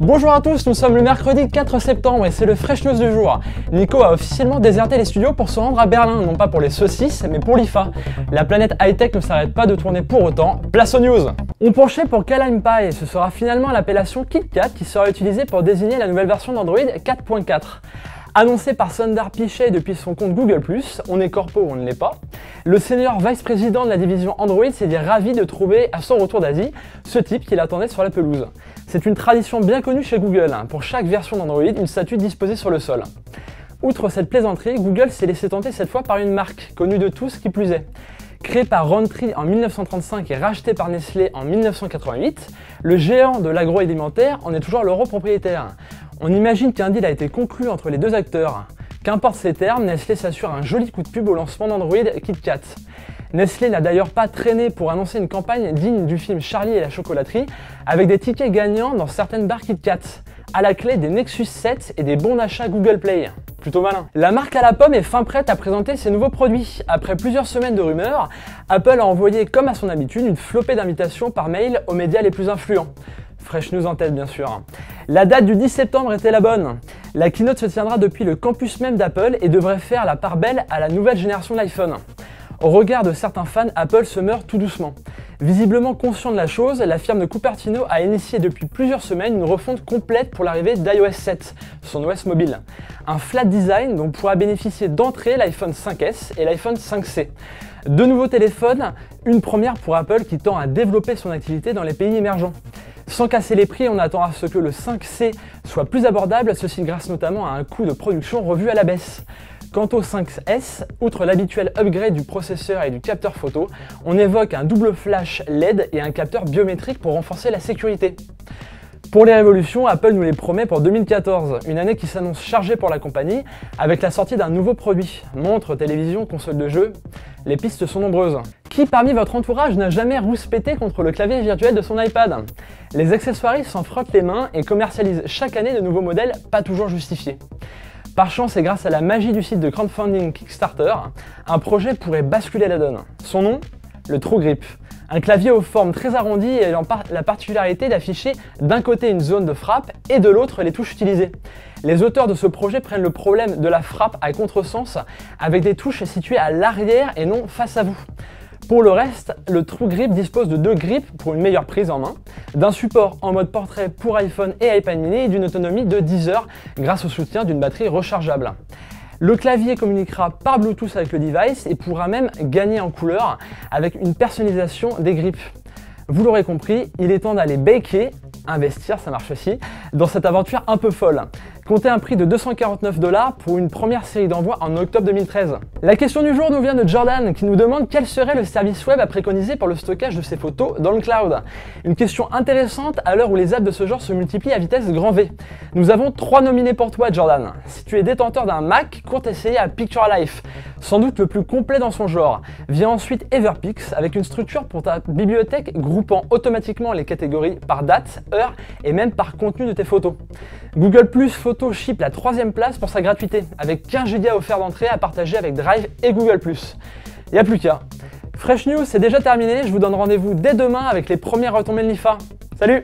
Bonjour à tous, nous sommes le mercredi 4 septembre et c'est le Fresh News du jour. Nico a officiellement déserté les studios pour se rendre à Berlin, non pas pour les saucisses, mais pour l'IFA. La planète high-tech ne s'arrête pas de tourner pour autant. Place aux news. On penchait pour Key Lime Pie et ce sera finalement l'appellation KitKat qui sera utilisée pour désigner la nouvelle version d'Android 4.4. Annoncé par Sundar Pichai depuis son compte Google+, on est corpo ou on ne l'est pas, le senior vice-président de la division Android s'est dit ravi de trouver à son retour d'Asie ce type qu'il attendait sur la pelouse. C'est une tradition bien connue chez Google, pour chaque version d'Android, une statue disposée sur le sol. Outre cette plaisanterie, Google s'est laissé tenter cette fois par une marque, connue de tous qui plus est. Créé par Rowntree en 1935 et racheté par Nestlé en 1988, le géant de l'agroalimentaire en est toujours l'euro propriétaire. On imagine qu'un deal a été conclu entre les deux acteurs. Qu'importe ces termes, Nestlé s'assure un joli coup de pub au lancement d'Android KitKat. Nestlé n'a d'ailleurs pas traîné pour annoncer une campagne digne du film Charlie et la chocolaterie, avec des tickets gagnants dans certaines barres KitKat. À la clé des Nexus 7 et des bons d'achat Google Play. Plutôt malin. La marque à la pomme est fin prête à présenter ses nouveaux produits. Après plusieurs semaines de rumeurs, Apple a envoyé, comme à son habitude, une flopée d'invitations par mail aux médias les plus influents. Fresh News en tête bien sûr. La date du 10 septembre était la bonne. La keynote se tiendra depuis le campus même d'Apple et devrait faire la part belle à la nouvelle génération de l'iPhone. Au regard de certains fans, Apple se meurt tout doucement. Visiblement conscient de la chose, la firme de Cupertino a initié depuis plusieurs semaines une refonte complète pour l'arrivée d'iOS 7, son OS mobile. Un flat design dont pourra bénéficier d'entrée l'iPhone 5S et l'iPhone 5C. Deux nouveaux téléphones, une première pour Apple qui tend à développer son activité dans les pays émergents. Sans casser les prix, on attend à ce que le 5C soit plus abordable, ceci grâce notamment à un coût de production revu à la baisse. Quant au 5S, outre l'habituel upgrade du processeur et du capteur photo, on évoque un double flash LED et un capteur biométrique pour renforcer la sécurité. Pour les révolutions, Apple nous les promet pour 2014, une année qui s'annonce chargée pour la compagnie, avec la sortie d'un nouveau produit. Montre, télévision, console de jeu, les pistes sont nombreuses. Qui parmi votre entourage n'a jamais rouspété contre le clavier virtuel de son iPad? Les accessoiristes s'en frottent les mains et commercialisent chaque année de nouveaux modèles pas toujours justifiés. Par chance et grâce à la magie du site de crowdfunding Kickstarter, un projet pourrait basculer la donne. Son nom? Le TrueGrip. Un clavier aux formes très arrondies et ayant la particularité d'afficher d'un côté une zone de frappe et de l'autre les touches utilisées. Les auteurs de ce projet prennent le problème de la frappe à contresens avec des touches situées à l'arrière et non face à vous. Pour le reste, le TrueGrip dispose de deux grips pour une meilleure prise en main, d'un support en mode portrait pour iPhone et iPad mini et d'une autonomie de 10 heures grâce au soutien d'une batterie rechargeable. Le clavier communiquera par Bluetooth avec le device et pourra même gagner en couleur avec une personnalisation des grips. Vous l'aurez compris, il est temps d'aller baker, investir, ça marche aussi, dans cette aventure un peu folle. Comptez un prix de 249 $ pour une première série d'envoi en octobre 2013. La question du jour nous vient de Jordan qui nous demande quel serait le service web à préconiser pour le stockage de ses photos dans le cloud. Une question intéressante à l'heure où les apps de ce genre se multiplient à vitesse grand V. Nous avons 3 nominés pour toi Jordan. Si tu es détenteur d'un Mac, cours essayer à Picturelife, sans doute le plus complet dans son genre. Vient ensuite Everpix avec une structure pour ta bibliothèque groupant automatiquement les catégories par date, heure et même par contenu de tes photos. Google Photo ship la 3e place pour sa gratuité, avec 15 Go offerts d'entrée à partager avec Drive et Google+. Y a plus qu'à. Fresh News, c'est déjà terminé, je vous donne rendez-vous dès demain avec les premières retombées de l'IFA. Salut!